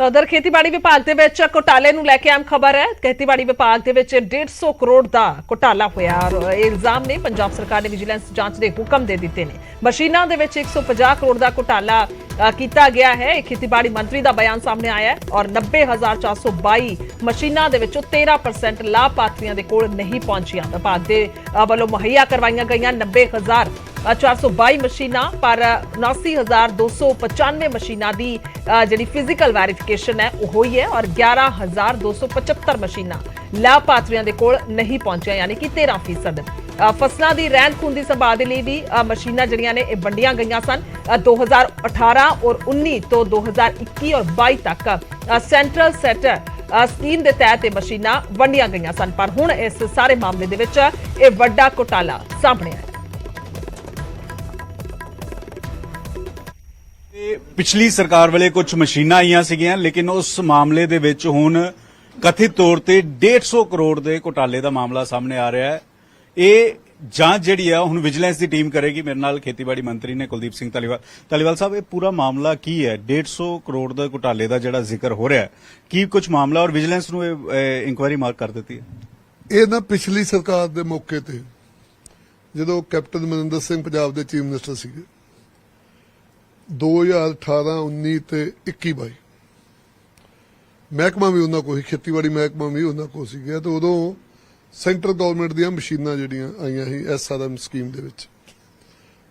तो उधर खेतीबाड़ी विभाग ਦੇ ਵਿੱਚ ਘੁਟਾਲੇ ਨੂੰ ਲੈ ਕੇ ਆਮ ਖਬਰ ਹੈ। ਖੇਤੀਬਾੜੀ ਵਿਭਾਗ ਦੇ ਵਿੱਚ 150 ਕਰੋੜ ਦਾ ਘੁਟਾਲਾ ਹੋਇਆ ਔਰ ਇਹ ਇਲਜ਼ਾਮ ਨੇ ਪੰਜਾਬ ਸਰਕਾਰ ਨੇ ਵਿਜੀਲੈਂਸ ਜਾਂਚ ਦੇ ਹੁਕਮ ਦੇ ਦਿੱਤੇ ਨੇ। ਮਸ਼ੀਨਾਂ ਦੇ ਵਿੱਚ 150 ਕਰੋੜ ਦਾ ਘੁਟਾਲਾ ਕੀਤਾ ਗਿਆ ਹੈ। ਖੇਤੀਬਾੜੀ ਮੰਤਰੀ ਦਾ ਬਿਆਨ ਸਾਹਮਣੇ ਆਇਆ ਹੈ ਔਰ 90422 ਮਸ਼ੀਨਾਂ ਦੇ ਵਿੱਚੋਂ 13% ਲਾਭਪਾਤਰੀਆਂ ਦੇ ਕੋਲ ਨਹੀਂ ਪਹੁੰਚੀਆਂ। ਵਿਭਾਗ ਦੇ ਵੱਲੋਂ ਮੁਹੱਈਆ ਕਰਵਾਈਆਂ ਗਈਆਂ 90422 ਮਸ਼ੀਨਾਂ ਪਰ 79295 ਮਸ਼ੀਨਾਂ ਦੀ ਜਿਹੜੀ ਫਿਜ਼ੀਕਲ ਵੈਰੀਫਿਕੇਸ਼ਨ ਹੈ ਉਹ ਹੋਈ ਹੈ ਔਰ 11275 ਮਸ਼ੀਨਾਂ ਲਾਭਪਾਤਰੀਆਂ ਦੇ ਕੋਲ ਨਹੀਂ ਪਹੁੰਚੀਆਂ ਯਾਨੀ ਕਿ 13%। ਫਸਲਾਂ ਦੀ ਰਹਿੰਦ ਖੂੰਹਦ ਦੀ ਸੰਭਾਲ ਦੇ ਲਈ ਵੀ ਮਸ਼ੀਨਾਂ ਜਿਹੜੀਆਂ ਨੇ ਇਹ ਵੰਡੀਆਂ ਗਈਆਂ ਸਨ। 2018 ਔਰ 19 ਤੋਂ 2021 ਔਰ 22 ਤੱਕ ਸੈਂਟਰਲ ਸੈਟਰ ਸਕੀਮ ਦੇ ਤਹਿਤ ਇਹ ਮਸ਼ੀਨਾਂ ਵੰਡੀਆਂ ਗਈਆਂ ਸਨ ਪਰ ਹੁਣ ਇਸ ਸਾਰੇ ਮਾਮਲੇ ਦੇ ਵਿੱਚ ਇਹ ਵੱਡਾ ਘੁਟਾਲਾ ਸਾਹਮਣੇ ਆਇਆ। पिछली सरकार वाले कुछ मशीनां आईयां सीगियां लेकिन उस मामले दे विच हुण कथित तौर ते 150 करोड़ दे घोटाले दा मामला सामने आ रहा है। ये जांच जिहड़ी है हुण विजिलेंस दी टीम करेगी। मेरे नाल खेतीबाड़ी मंत्री ने कुलदीप सिंह धालीवाल साहब, ये पूरा मामला की है? 150 करोड़ दा घोटाले दा जिहड़ा जिक्र हो रहा है की कुछ मामला और विजिलेंस नूं इंक्वायरी मार्क कर दित्ती है? ਇਹ ਨਾ ਪਿਛਲੀ ਸਰਕਾਰ ਦੇ ਮੌਕੇ ਤੇ ਜਦੋਂ ਕੈਪਟਨ ਅਮਰਿੰਦਰ ਸਿੰਘ ਪੰਜਾਬ ਦੇ ਚੀਫ ਮਿਨਿਸਟਰ ਸੀਗੇ 2018 19 ਤੇ 21 22 ਮਹਿਕਮਾ ਵੀ ਉਹਨਾਂ ਕੋਲ, ਖੇਤੀਬਾੜੀ ਮਹਿਕਮਾ ਵੀ ਉਹਨਾਂ ਕੋਲ ਸੀਗਾ ਤੇ ਉਦੋਂ ਸੈਂਟਰਲ ਗਵਰਨਮੈਂਟ ਦੀਆਂ ਮਸ਼ੀਨਾਂ ਜਿਹੜੀਆਂ ਆਈਆਂ ਸੀ SRM ਸਕੀਮ ਦੇ ਵਿੱਚ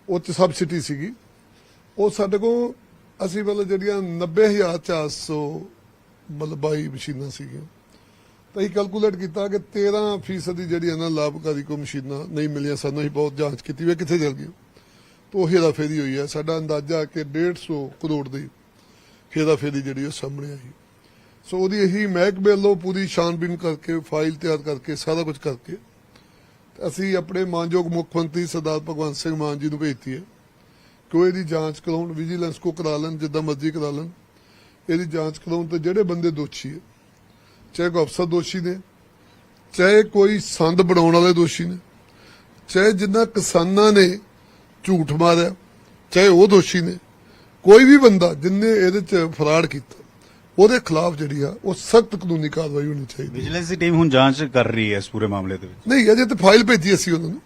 ਉਹ 'ਚ ਸਬਸਿਡੀ ਸੀਗੀ। ਉਹ ਸਾਡੇ ਕੋਲ ਅਸੀਂ ਮਤਲਬ ਜਿਹੜੀਆਂ 90400 ਮਤਲਬ 22 ਮਸ਼ੀਨਾਂ ਸੀਗੀਆਂ ਤਾਂ ਅਸੀਂ ਕੈਲਕੂਲੇਟ ਕੀਤਾ ਕਿ 13% ਦੀ ਜਿਹੜੀ ਨਾ ਲਾਭਕਾਰੀ ਕੋ ਮਸ਼ੀਨਾਂ ਨਹੀਂ ਮਿਲੀਆਂ ਸਾਨੂੰ। ਅਸੀਂ ਬਹੁਤ ਜਾਂਚ ਕੀਤੀ ਵੀ ਕਿੱਥੇ ਚਲ ਗਈਆਂ तो हेराफेरी हुई है। साडा अंदाजा कि 150 करोड़ की हेराफेरी जी सामने आई। सो वो यही महकमे वालों पूरी छानबीन करके फाइल तैयार करके सारा कुछ करके असी अपने मानयोग मुख्यमंत्री सरदार भगवंत सिंह मान जी को भेजती है कि वो जांच कराउन, विजिलेंस को करा लें, जिदा मर्जी करा लें, ये जांच कराउन। तो जोड़े बंदे दोषी है, चाहे कोई अफसर दोषी ने, चाहे कोई संद बनाने वाले दोषी ने, चाहे जिन्ना किसाना ने झूठ मारिया चाहे वो दोषी ने, कोई भी बंदा जिन्हें ये फराड किया ਉਹਦੇ ਖਿਲਾਫ ਜਿਹੜੀ ਆ ਉਹ ਸਖਤ ਕਾਨੂੰਨੀ ਕਾਰਵਾਈ ਹੋਣੀ ਚਾਹੀਦੀ। ਵਿਜੀਲੈਂਸ ਦੀ ਟੀਮ ਹੁਣ ਜਾਂਚ ਕਰ ਰਹੀ ਹੈ ਇਸ ਪੂਰੇ ਮਾਮਲੇ ਦੇ ਵਿੱਚ? ਨਹੀਂ, ਅਜੇ ਤਾਂ ਫਾਈਲ ਭੇਜੀ ਅਸੀਂ ਉਹਨਾਂ ਨੂੰ।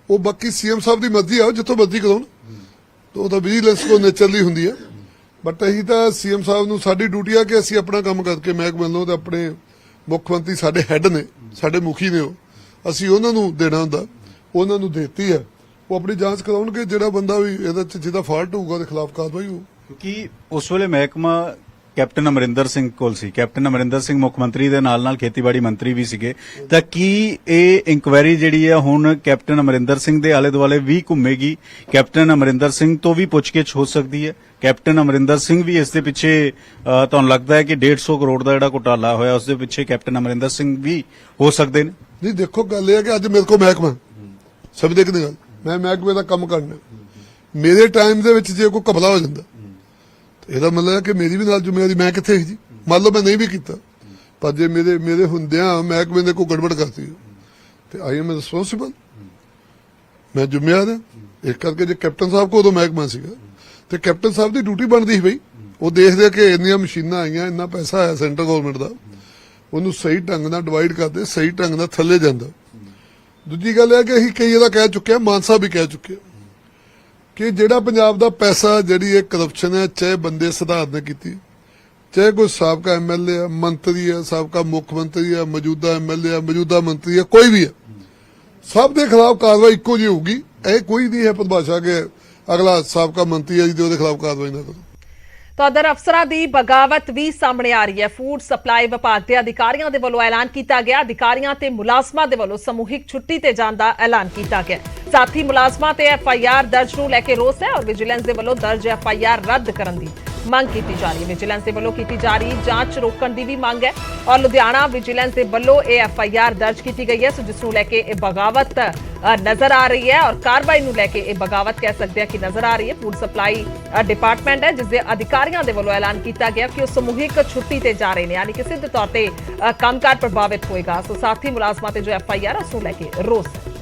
ਉਹ ਬਾਕੀ ਸੀਐਮ ਸਾਹਿਬ ਦੀ ਮਰਜ਼ੀ ਆ, ਜਿੱਥੋਂ ਮਰਜ਼ੀ ਕਰਾਉਣ ਤਾਂ ਉਹ ਤਾਂ ਵਿਜੀਲੈਂਸ ਕੋ ਨੇਚਰਲੀ ਹੁੰਦੀ ਆ। ਬਟ ਅਸੀਂ ਤਾਂ ਸੀਐਮ ਸਾਹਿਬ ਨੂੰ ਸਾਡੀ ਡਿਊਟੀ ਆ ਕਿ ਅਸੀਂ ਆਪਣਾ ਕੰਮ ਕਰਕੇ ਮਹਿਕਮੇ ਵੱਲੋਂ ਤੇ ਆਪਣੇ ਮੁੱਖ ਮੰਤਰੀ ਸਾਡੇ ਹੈੱਡ ਨੇ, ਸਾਡੇ ਮੁਖੀ ਨੇ, ਉਹ ਅਸੀਂ ਉਹਨਾਂ ਨੂੰ ਦੇਣਾ ਹੁੰਦਾ, ਉਹਨਾਂ ਨੂੰ ਦੇਤੀ ਹੈ। ਉਹ ਆਪਣੀ ਜਾਂਚ ਕਰਾਉਣਗੇ, ਜਿਹੜਾ ਬੰਦਾ ਵੀ ਇਹਦੇ ਚ ਜਿਹਦਾ ਫਾਲਟ ਹੋਊਗਾ ਉਹਦੇ ਖਿਲਾਫ ਕਾਰਵਾਈ ਹੋਊ। ਕਿਉਂਕਿ ਉਸ ਵੇਲੇ ਮਹਿਕਮਾ ਕੈਪਟਨ ਅਮਰਿੰਦਰ ਸਿੰਘ ਕੋਲ ਸੀ। ਕੈਪਟਨ ਅਮਰਿੰਦਰ ਸਿੰਘ ਮੁੱਖ ਮੰਤਰੀ ਦੇ ਨਾਲ ਖੇਤੀਬਾੜੀ ਮੰਤਰੀ ਵੀ ਸੀਗੇ। ਤਾਂ ਕੀ ਇਹ ਇਨਕੁਆਇਰੀ ਜਿਹੜੀ ਹੈ ਹੁਣ ਕੈਪਟਨ ਅਮਰਿੰਦਰ ਸਿੰਘ ਦੇ ਆਲੇ ਦੁਆਲੇ ਵੀ ਘੁੰਮੇਗੀ? ਕੈਪਟਨ ਅਮਰਿੰਦਰ ਸਿੰਘ ਤੋਂ ਵੀ ਪੁੱਛਗਿੱਛ ਹੋ ਸਕਦੀ ਹੈ? ਕੈਪਟਨ ਅਮਰਿੰਦਰ ਸਿੰਘ ਵੀ ਇਸ ਦੇ ਪਿੱਛੇ ਤੁਹਾਨੂੰ ਲੱਗਦਾ ਹੈ ਕਿ 150 ਕਰੋੜ ਦਾ ਜਿਹੜਾ ਘੁਟਾਲਾ ਹੋਇਆ ਉਸ ਦੇ ਪਿੱਛੇ ਕੈਪਟਨ ਅਮਰਿੰਦਰ ਸਿੰਘ ਵੀ ਹੋ ਸਕਦੇ ਨੇ? ਨਹੀਂ, ਦੇਖੋ ਗੱਲ ਇਹ ਹੈ ਕਿ ਅੱਜ ਮੇਰੇ ਕੋਲ ਮਹਿਕਮਾ ਸਭ ਦੇਖਦੇ ਗੱਲ, ਮੈਂ ਮਹਿਕਮੇ ਦਾ ਕੰਮ ਕਰਨਾ। ਮੇਰੇ ਟਾਈਮ ਦੇ ਵਿੱਚ ਜੇ ਕੋਈ ਘਪਲਾ ਹੋ ਜਾਂਦਾ ਇਹਦਾ ਮਤਲਬ ਹੈ ਕਿ ਮੇਰੀ ਵੀ ਨਾਲ ਜ਼ਿੰਮੇਵਾਰੀ, ਮੈਂ ਕਿੱਥੇ ਸੀ ਜੀ? ਮੰਨ ਲਓ ਮੈਂ ਨਹੀਂ ਵੀ ਕੀਤਾ ਪਰ ਜੇ ਮੇਰੇ ਹੁੰਦਿਆਂ ਮਹਿਕਮੇ ਨੇ ਕੋਈ ਗੜਬੜ ਕਰਤੀ ਤੇ ਆਈ ਐਮ ਰਿਸਪੌਂਸਿਬਲ, ਮੈਂ ਜ਼ਿੰਮੇਵਾਰ ਹਾਂ। ਇਸ ਕਰਕੇ ਜੇ ਕੈਪਟਨ ਸਾਹਿਬ ਕੋਲ ਉਦੋਂ ਮਹਿਕਮਾ ਸੀਗਾ ਤੇ ਕੈਪਟਨ ਸਾਹਿਬ ਦੀ ਡਿਊਟੀ ਬਣਦੀ ਸੀ ਬਈ ਉਹ ਦੇਖਦੇ ਕਿ ਇੰਨੀਆਂ ਮਸ਼ੀਨਾਂ ਆਈਆਂ, ਇੰਨਾ ਪੈਸਾ ਆਇਆ ਸੈਂਟਰ ਗਵਰਨਮੈਂਟ ਦਾ, ਉਹਨੂੰ ਸਹੀ ਢੰਗ ਨਾਲ ਡਿਵਾਈਡ ਕਰਦੇ, ਸਹੀ ਢੰਗ ਨਾਲ ਥੱਲੇ ਜਾਂਦਾ। ਦੂਜੀ ਗੱਲ ਇਹ ਕਿ ਅਸੀਂ ਕਈ ਇਹਦਾ ਕਹਿ ਚੁੱਕੇ ਹਾਂ, ਮਾਨ ਸਾਹਿਬ ਵੀ ਕਹਿ ਚੁੱਕੇ ਕਿ ਜਿਹੜਾ ਪੰਜਾਬ ਦਾ ਪੈਸਾ ਜਿਹੜੀ ਇਹ ਕਰਪਸ਼ਨ ਹੈ, ਚਾਹੇ ਬੰਦੇ ਸਧਾਰਨ ਨੇ ਕੀਤੀ, ਚਾਹੇ ਕੋਈ ਸਾਬਕਾ MLA ਹੈ, ਮੰਤਰੀ ਹੈ, ਸਾਬਕਾ ਮੁੱਖ ਮੰਤਰੀ ਹੈ, ਮੌਜੂਦਾ MLA ਹੈ, ਮੌਜੂਦਾ ਮੰਤਰੀ ਹੈ, ਕੋਈ ਵੀ ਹੈ, ਸਭ ਦੇ ਖਿਲਾਫ ਕਾਰਵਾਈ ਇੱਕੋ ਜਿਹੀ ਹੋਊਗੀ। ਇਹ ਕੋਈ ਨਹੀਂ ਹੈ ਪਰਿਭਾਸ਼ਾ ਕਿ ਅਗਲਾ ਸਾਬਕਾ ਮੰਤਰੀ ਹੈ ਜੀ ਉਹਦੇ ਖਿਲਾਫ ਕਾਰਵਾਈ ਨਾ ਕਰੋ। तो अदर अफसरां दी बगावत भी सामने आ रही है। फूड सप्लाई विभाग के अधिकारियों के वलों ऐलान किया गया, अधिकारियों ते मुलाजमां दे वलों समूहिक छुट्टी ते जाण दा ऐलान किया गया। साथ ही मुलाजमां ते FIR दर्ज नूं लैके रोस है और विजिलेंस दे वलों दर्ज FIR रद्द करन दी ਮੰਗ ਕੀਤੀ ਜਾ ਰਹੀ ਹੈ। ਵਿਜੀਲੈਂਸ ਦੇ ਵੱਲੋਂ ਕੀਤੀ ਜਾ ਰਹੀ ਜਾਂਚ ਰੋਕਣ ਦੀ ਵੀ ਮੰਗ ਹੈ ਔਰ ਲੁਧਿਆਣਾ ਵਿਜੀਲੈਂਸ ਦੇ ਵੱਲੋਂ ਇਹ FIR ਦਰਜ ਕੀਤੀ ਗਈ ਹੈ। ਸੋ ਜਿਸ ਨੂੰ ਲੈ ਕੇ ਇਹ ਬਗਾਵਤ ਨਜ਼ਰ ਆ ਰਹੀ ਹੈ ਔਰ ਕਾਰਵਾਈ ਨੂੰ ਲੈ ਕੇ ਇਹ ਬਗਾਵਤ ਕਹਿ ਸਕਦੇ ਆ ਕਿ ਨਜ਼ਰ ਆ ਰਹੀ ਹੈ। ਫੂਡ ਸਪਲਾਈ ਡਿਪਾਰਟਮੈਂਟ ਹੈ ਜਿਸ ਦੇ ਅਧਿਕਾਰੀਆਂ ਦੇ ਵੱਲੋਂ ਐਲਾਨ ਕੀਤਾ ਗਿਆ ਕਿ ਉਹ ਸਮੂਹਿਕ ਛੁੱਟੀ ਤੇ ਜਾ ਰਹੇ ਨੇ, ਯਾਨੀ ਕਿ ਸਿੱਧੇ ਤੌਰ ਤੇ ਕੰਮਕਾਰ ਪ੍ਰਭਾਵਿਤ ਹੋਏਗਾ। ਸੋ ਸਾਥੀ ਮੁਲਾਜ਼ਮਾਂ ਤੇ ਜੋ FIR ਉਸ ਨੂੰ ਲੈ ਕੇ ਰੋਸ ਹੈ।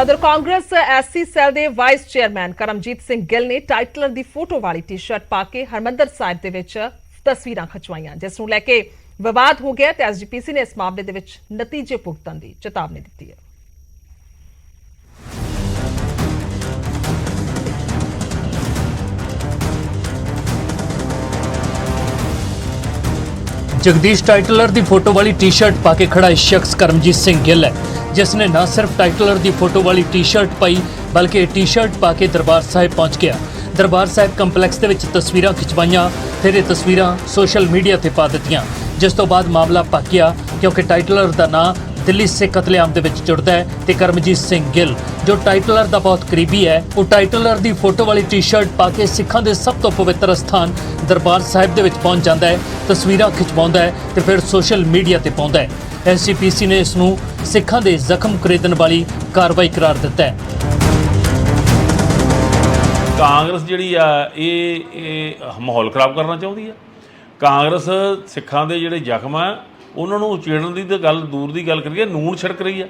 ਉਧਰ ਕਾਂਗਰਸ ਐਸਸੀ ਸੈੱਲ ਦੇ ਵਾਈਸ ਚੇਅਰਮੈਨ ਕਰਮਜੀਤ ਸਿੰਘ ਗਿੱਲ ਨੇ ਟਾਈਟਲਰ ਦੀ ਫੋਟੋ ਵਾਲੀ ਟੀ-ਸ਼ਰਟ ਪਾ ਕੇ ਹਰਮੰਦਰ ਸਾਹਿਬ ਦੇ ਵਿੱਚ ਤਸਵੀਰਾਂ ਖਿਚਵਾਈਆਂ, ਜਿਸ ਨੂੰ ਲੈ ਕੇ ਵਿਵਾਦ ਹੋ ਗਿਆ ਤੇ ਐਸਜੀਪੀਸੀ ਨੇ ਇਸ ਮਾਮਲੇ ਦੇ ਵਿੱਚ ਨਤੀਜੇ ਭੁਗਤਣ ਦੀ ਚੇਤਾਵਨੀ ਦਿੱਤੀ ਹੈ। जगदीश टाइटलर की फोटो वाली टी शर्ट पा के खड़ा शख्स करमजीत सिंह गिल है, जिसने न सिर्फ टाइटलर की फोटो वाली टी शर्ट पाई बल्कि टी शर्ट पा के दरबार साहिब पहुंच गया। दरबार साहिब कंपलैक्स के तस्वीरां खिचवाइयां, फिर ये तस्वीरां सोशल मीडिया ते पा दित्तियां, जिस तो बाद मामला पक गया क्योंकि टाइटलर का नाम दिल्ली सिख कतलेआम दे विच जुड़दा है ते करमजीत सिंह गिल जो टाइटलर का बहुत करीबी है, वो टाइटलर की फोटो वाली टी शर्ट पा के सिखां दे सब तो पवित्र स्थान दरबार साहिब दे विच पहुंच जाता है, तस्वीरां खिचवाउंदा है ते फिर सोशल मीडिया ते पाउंदा है। एसजीपीसी ने इसनूं सिखां दे जख्म खरीदण वाली कार्रवाई करार दिता है। ਕਾਂਗਰਸ ਜਿਹੜੀ ਆ ਇਹ ਮਾਹੌਲ ਖਰਾਬ ਕਰਨਾ ਚਾਹੁੰਦੀ ਆ। ਕਾਂਗਰਸ ਸਿੱਖਾਂ ਦੇ ਜਿਹੜੇ ਜ਼ਖਮ ਆ ਉਹਨਾਂ ਨੂੰ ਉਚੇੜਨ ਦੀ ਤਾਂ ਗੱਲ ਦੂਰ ਦੀ ਗੱਲ ਕਰੀਏ, ਨੂਣ ਛਿੜਕ ਰਹੀ ਆ।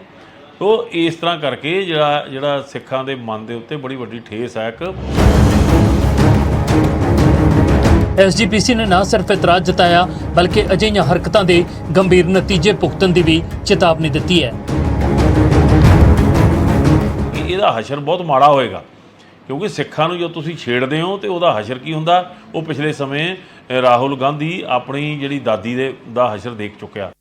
ਉਹ ਇਸ ਤਰ੍ਹਾਂ ਕਰਕੇ ਜਿਹੜਾ ਸਿੱਖਾਂ ਦੇ ਮਨ ਦੇ ਉੱਤੇ ਬੜੀ ਵੱਡੀ ਠੇਸ ਆ। ਇੱਕ एसजीपीसी ने न सिर्फ इतराज जताया बल्कि अजिहियां हरकतां दे गंभीर नतीजे भुगतण दी भी चेतावनी दी है। ਇਹਦਾ ਹਸ਼ਰ ਬਹੁਤ ਮਾੜਾ ਹੋਏਗਾ ਕਿਉਂਕਿ ਸਿੱਖਾਂ ਨੂੰ ਜੋ ਤੁਸੀਂ ਛੇੜਦੇ ਹੋ ਤੇ ਉਹਦਾ ਹਸ਼ਰ ਕੀ ਹੁੰਦਾ। ਉਹ ਪਿਛਲੇ ਸਮੇਂ ਰਾਹੁਲ ਗਾਂਧੀ ਆਪਣੀ ਜਿਹੜੀ ਦਾਦੀ ਦਾ ਹਸ਼ਰ ਦੇਖ ਚੁੱਕਿਆ।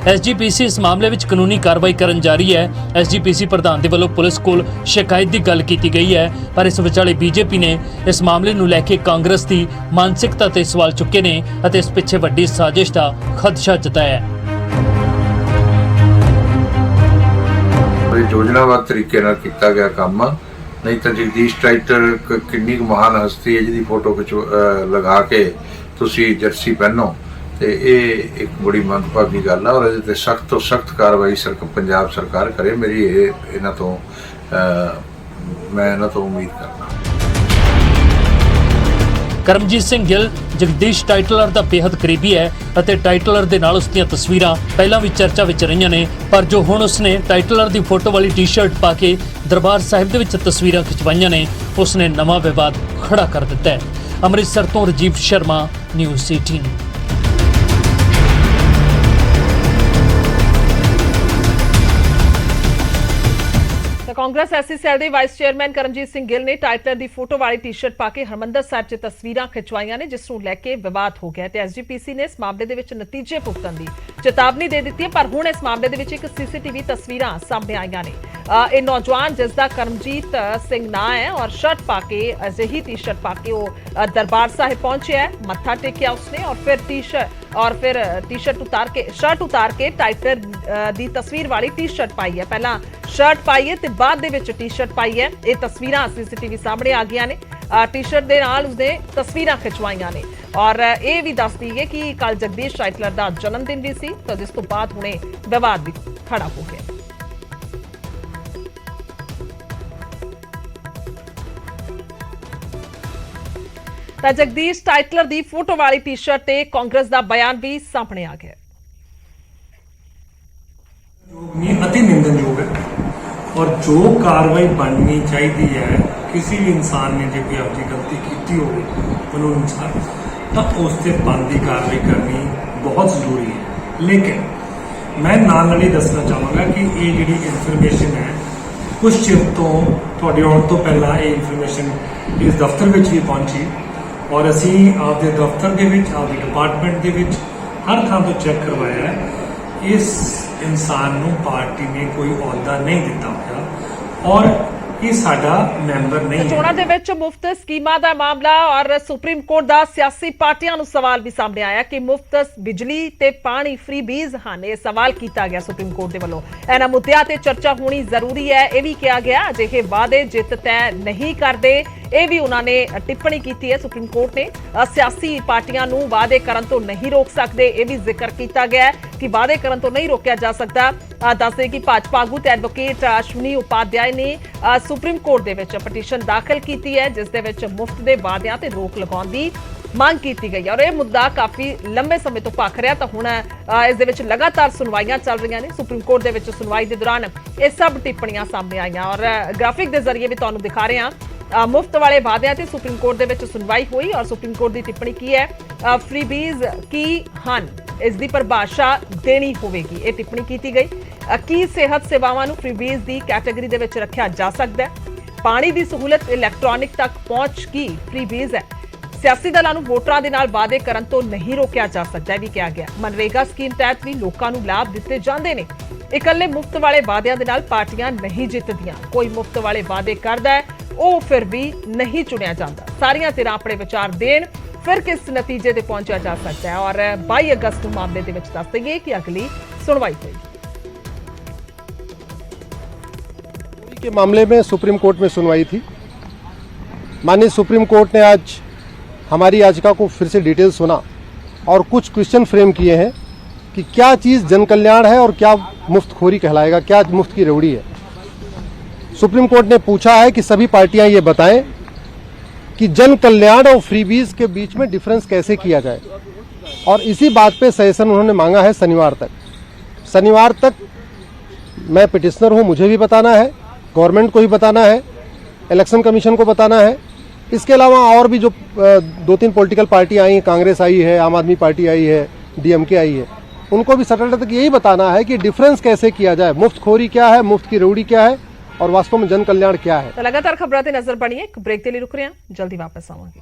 एसजीपीसी इस मामले में कानूनी कार्रवाई करन जा रही है। एसजीपीसी प्रधान दे वल्लों पुलिस कोल शिकायत की गल की गई है, पर इस विचाले बीजेपी ने इस मामले नूं लैके कांग्रेस की मानसिकता ते सवाल चुके ने अते इस पिछे वड्डी साजिश का खदशा जताया है। योजनाबद्ध तरीके नाल कीता गया काम आ, नहीं तो जगदीश टाइटल किन्नी महान हस्ती है जिहदी फोटो लगा के तुसी जर्सी पहनो ਤੇ ਇਹ ਇੱਕ ਬੜੀ ਮੰਦਭਾਗੀ ਗੱਲ ਆ ਔਰ ਇਹਦੇ ਤੇ ਸਖਤ ਤੋਂ ਸਖਤ ਕਾਰਵਾਈ ਪੰਜਾਬ ਸਰਕਾਰ ਕਰੇ। ਮੇਰੀ ਇਹਨਾਂ ਤੋਂ ਮੈਂ ਇਹਨਾਂ ਤੋਂ ਉਮੀਦ ਕਰਦਾ। ਕਰਮਜੀਤ ਸਿੰਘ ਗਿੱਲ ਜਗਦੀਸ਼ ਟਾਈਟਲਰ ਦਾ ਬੇहद ਕਰੀਬੀ ਹੈ ਅਤੇ ਟਾਈਟਲਰ ਦੇ ਨਾਲ ਉਸ ਦੀਆਂ ਤਸਵੀਰਾਂ ਪਹਿਲਾਂ ਵੀ ਚਰਚਾ ਵਿੱਚ ਰਹੀਆਂ ਨੇ, ਪਰ ਜੋ ਹੁਣ ਉਸਨੇ ਟਾਈਟਲਰ ਦੀ ਫੋਟੋ ਵਾਲੀ ਟੀ-ਸ਼ਰਟ ਪਾ ਕੇ ਦਰਬਾਰ ਸਾਹਿਬ ਦੇ ਵਿੱਚ ਤਸਵੀਰਾਂ ਖਿਚਵਾਈਆਂ ਨੇ, ਉਸਨੇ ਨਵਾਂ ਵਿਵਾਦ ਖੜਾ ਕਰ ਦਿੱਤਾ ਹੈ। ਅੰਮ੍ਰਿਤਸਰ ਤੋਂ Rajiv Sharma, news 18। Congress SC cell ਦੇ ਵਾਈਸ ਚੇਅਰਮੈਨ ਕਰਮਜੀਤ ਸਿੰਘ ਗਿੱਲ ਨੇ ਟਾਈਟਲਰ ਦੀ ਫੋਟੋ ਵਾਲੀ ਟੀ-ਸ਼ਰਟ ਪਾ ਕੇ ਹਰਮੰਦਰ ਸਾਹਿਬ 'ਚ ਤਸਵੀਰਾਂ ਖਿਚਵਾਈਆਂ ਨੇ, ਜਿਸ ਨੂੰ ਲੈ ਕੇ ਵਿਵਾਦ ਹੋ ਗਿਆ ਤੇ ਐਸਜੀਪੀਸੀ ਨੇ ਇਸ ਮਾਮਲੇ ਦੇ ਵਿੱਚ ਨਤੀਜੇ ਭੁਗਤਣ ਦੀ ਚੇਤਾਵਨੀ ਦੇ ਦਿੱਤੀ ਹੈ। ਪਰ ਹੁਣ ਇਸ ਮਾਮਲੇ ਦੇ ਵਿੱਚ ਇੱਕ ਸੀਸੀਟੀਵੀ ਤਸਵੀਰਾਂ ਸਾਹਮਣੇ ਆਈਆਂ ਨੇ। ਇਹ ਨੌਜਵਾਨ ਜਿਸ ਦਾ ਕਰਮਜੀਤ ਸਿੰਘ ਨਾਂ ਹੈ ਔਰ ਸ਼ਰਟ ਪਾ ਕੇ ਅਜਿਹੀ ਟੀ-ਸ਼ਰਟ ਪਾ ਕੇ ਉਹ ਦਰਬਾਰ ਸਾਹਿਬ ਪਹੁੰਚਿਆ ਹੈ, ਮੱਥਾ ਟੇਕਿਆ ਉਸਨੇ ਔਰ ਫਿਰ ਟੀ-ਸ਼ਰਟ ਉਤਾਰ ਕੇ ਟਾਈਟਲਰ ਦੀ ਤਸਵੀਰ ਵਾਲੀ ਟੀ-ਸ਼ਰਟ ਪਾਈ ਹੈ। ਪਹਿਲਾਂ ਸ਼ਰਟ ਪਾਈ ਹੈ ਤੇ ਬਾਅਦ ਦੇ ਵਿੱਚ ਟੀ-ਸ਼ਰਟ ਪਾਈ ਹੈ। ਇਹ ਤਸਵੀਰਾਂ ਸੀਸੀਟੀਵੀ ਸਾਹਮਣੇ ਆ ਗਈਆਂ ਨੇ। ਟੀ-ਸ਼ਰਟ ਦੇ ਨਾਲ ਉਸਨੇ ਤਸਵੀਰਾਂ ਖਿਚਵਾਈਆਂ ਨੇ ਔਰ ਇਹ ਵੀ ਦੱਸਦੀ ਹੈ ਕਿ ਕੱਲ ਜਗਦੀਸ਼ ਟਾਈਟਲਰ ਦਾ ਜਨਮ ਦਿਨ ਵੀ ਸੀ, ਤਾਂ ਜਿਸ ਤੋਂ ਬਾਅਦ ਹੁਣੇ ਵਿਵਾਦ ਵੀ ਖੜਾ ਹੋ ਗਿਆ। ਤਾਂ ਜਗਦੀਸ਼ ਟਾਈਟਲਰ ਦੀ ਫੋਟੋ ਵਾਲੀ ਟੀ-ਸ਼ਰਟ ਤੇ ਕਾਂਗਰਸ ਦਾ ਬਿਆਨ ਵੀ ਸਾਹਮਣੇ ਆ ਗਿਆ। अति निंदनयोग है और जो कार्रवाई बननी चाहिए है किसी भी इंसान ने जो कोई अपनी गलती की हो कानून अनुसार तो उस ते बनती कार्रवाई करनी बहुत जरूरी है। लेकिन मैं नाल ही दसना चाहांगा कि ये जी इन्फॉर्मेशन है कुछ चिर तो तुहाडे आउण तो पहला ये इन्फॉर्मेशन इस दफ्तर में भी पहुंची और असी आपके दफ्तर के आपके डिपार्टमेंट के हर थां तो चैक करवाया है। इस इंसान नूं पार्टी ने कोई अहुदा नहीं दिता होया और ਇਹ ਸਾਡਾ ਮੈਂਬਰ ਨਹੀਂ ਹੈ। ਚੋਣਾਂ ਦੇ ਵਿੱਚ ਮੁਫਤ ਸਕੀਮਾਂ ਦਾ ਮਾਮਲਾ ਔਰ ਸੁਪਰੀਮ ਕੋਰਟ ਦਾ ਸਿਆਸੀ ਪਾਰਟੀਆਂ ਨੂੰ ਸਵਾਲ ਵੀ ਸਾਹਮਣੇ ਆਇਆ ਕਿ ਮੁਫਤ ਬਿਜਲੀ ਤੇ ਪਾਣੀ ਫ੍ਰੀ ਬੀਜ਼ ਹਨ। ਇਹ ਸਵਾਲ ਕੀਤਾ ਗਿਆ ਸੁਪਰੀਮ ਕੋਰਟ ਦੇ ਵੱਲੋਂ। ਇਹਨਾਂ ਮੁੱਦਿਆਂ ਤੇ ਚਰਚਾ ਹੋਣੀ ਜ਼ਰੂਰੀ ਹੈ। ਇਹ ਵੀ ਕਿਹਾ ਗਿਆ ਅਜਿਹੇ ਵਾਅਦੇ ਜਿੱਤ ਤੈਅ ਨਹੀਂ ਕਰਦੇ। ਇਹ ਵੀ ਉਹਨਾਂ ਨੇ ਟਿੱਪਣੀ ਕੀਤੀ ਹੈ। ਸੁਪਰੀਮ ਕੋਰਟ ਨੇ ਸਿਆਸੀ ਪਾਰਟੀਆਂ ਨੂੰ ਵਾਅਦੇ ਕਰਨ ਤੋਂ ਨਹੀਂ ਰੋਕ ਸਕਦੇ। ਇਹ ਵੀ ਜ਼ਿਕਰ ਕੀਤਾ ਗਿਆ ਕਿ ਵਾਅਦੇ ਕਰਨ ਤੋਂ ਨਹੀਂ ਰੋਕਿਆ ਜਾ ਸਕਦਾ। ਦੱਸਦੇ ਕਿ ਭਾਜਪਾ ਆਗੂ ਤੇ ਐਡਵੋਕੇਟ ਅਸ਼ਵਨੀ ਉਪਾਧਿਆਏ ਨੇ ਸੁਪਰੀਮ ਕੋਰਟ ਦੇ ਵਿੱਚ ਪਟੀਸ਼ਨ ਦਾਖਲ ਕੀਤੀ ਹੈ, ਜਿਸ ਦੇ ਵਿੱਚ ਮੁਫਤ ਦੇ ਵਾਅਦਿਆਂ ਤੇ ਰੋਕ ਲਗਾਉਣ ਦੀ ਮੰਗ ਕੀਤੀ ਗਈ ਹੈ ਔਰ ਇਹ ਮੁੱਦਾ ਕਾਫੀ ਲੰਬੇ ਸਮੇਂ ਤੋਂ ਭਖ ਰਿਹਾ ਤਾਂ ਹੁਣ ਇਸ ਦੇ ਵਿੱਚ ਲਗਾਤਾਰ ਸੁਣਵਾਈਆਂ ਚੱਲ ਰਹੀਆਂ ਨੇ। ਸੁਪਰੀਮ ਕੋਰਟ ਦੇ ਵਿੱਚ ਸੁਣਵਾਈ ਦੇ ਦੌਰਾਨ ਇਹ ਸਭ ਟਿੱਪਣੀਆਂ ਸਾਹਮਣੇ ਆਈਆਂ ਔਰ ਗ੍ਰਾਫਿਕ ਦੇ ਜ਼ਰੀਏ ਵੀ ਤੁਹਾਨੂੰ ਦਿਖਾ ਰਹੇ ਹਾਂ ਮੁਫਤ ਵਾਲੇ ਵਾਅਦਿਆਂ ਤੇ ਸੁਪਰੀਮ ਕੋਰਟ ਦੇ ਵਿੱਚ ਸੁਣਵਾਈ ਹੋਈ ਔਰ ਸੁਪਰੀਮ ਕੋਰਟ ਦੀ ਟਿੱਪਣੀ ਕੀ ਹੈ, ਫ੍ਰੀਬੀਜ਼ ਕੀ ਹਨ, ਇਸ ਦੀ ਪਰਿਭਾਸ਼ਾ ਦੇਣੀ ਹੋਵੇਗੀ। ਇਹ ਟਿੱਪਣੀ ਕੀਤੀ ਗਈ ਕੀ ਸਿਹਤ ਸੇਵਾਵਾਂ ਨੂੰ ਫ੍ਰੀਬੀਜ਼ ਦੀ ਕੈਟਾਗਰੀ ਦੇ ਵਿੱਚ ਰੱਖਿਆ ਜਾ ਸਕਦਾ ਹੈ, ਪਾਣੀ ਦੀ ਸਹੂਲਤ ਇਲੈਕਟ੍ਰੋਨਿਕ ਤੱਕ ਪਹੁੰਚ ਕੀ ਫ੍ਰੀਬੀਜ਼ ਹੈ, ਸਿਆਸੀ ਦਲਾਂ ਨੂੰ ਵੋਟਰਾਂ ਦੇ ਨਾਲ ਵਾਅਦੇ ਕਰਨ ਤੋਂ ਨਹੀਂ ਰੋਕਿਆ ਜਾ ਸਕਦਾ ਵੀ ਕਿਹਾ ਗਿਆ। ਮਨਰੇਗਾ ਸਕੀਮ ਤਹਿਤ ਵੀ ਲੋਕਾਂ ਨੂੰ ਲਾਭ ਦਿੱਤੇ ਜਾਂਦੇ ਨੇ। ਇਕੱਲੇ ਮੁਫਤ ਵਾਲੇ ਵਾਅਦਿਆਂ ਦੇ ਨਾਲ ਪਾਰਟੀਆਂ ਨਹੀਂ ਜਿੱਤਦੀਆਂ। ਕੋਈ ਮੁਫਤ ਵਾਲੇ ਵਾਅਦੇ ਕਰਦਾ ਹੈ ਉਹ ਫਿਰ ਵੀ ਨਹੀਂ ਚੁਣਿਆ ਜਾਂਦਾ। ਸਾਰੀਆਂ ਧਿਰਾਂ ਆਪਣੇ ਵਿਚਾਰ ਦੇਣ ਫਿਰ ਕਿਸ ਨਤੀਜੇ ਤੇ ਪਹੁੰਚਿਆ ਜਾ ਸਕਦਾ ਹੈ। ਔਰ 22 ਅਗਸਤ ਨੂੰ ਮਾਮਲੇ ਦੇ ਵਿੱਚ ਦੱਸ ਦਈਏ ਕਿ ਅਗਲੀ सुनवाई हुई। के मामले में सुप्रीम कोर्ट में सुनवाई थी। माननीय सुप्रीम कोर्ट ने आज हमारी याचिका को फिर से डिटेल सुना और कुछ क्वेश्चन फ्रेम किए हैं कि क्या चीज़ जन कल्याण है और क्या मुफ्तखोरी कहलाएगा, क्या मुफ्त की रेवड़ी है। सुप्रीम कोर्ट ने पूछा है कि सभी पार्टियां ये बताएं कि जन कल्याण और फ्रीबीज के बीच में डिफरेंस कैसे किया जाए, और इसी बात पे सेशन उन्होंने मांगा है शनिवार तक। शनिवार तक मैं पिटिशनर हूँ, मुझे भी बताना है, गवर्नमेंट को भी बताना है, इलेक्शन कमीशन को बताना है। इसके अलावा और भी जो 2-3 पॉलिटिकल पार्टी आई हैं, कांग्रेस आई है, आम आदमी पार्टी आई है, डीएमके आई है, उनको भी सैटरडे तक यही बताना है कि डिफरेंस कैसे किया जाए, मुफ्तखोरी क्या है, मुफ्त की रेवड़ी क्या है और वास्तव में जन कल्याण क्या है। तो लगातार खबरां ते नजर बनी है। एक ब्रेक के लिए रुक रहे हैं, जल्दी वापस आवांगे।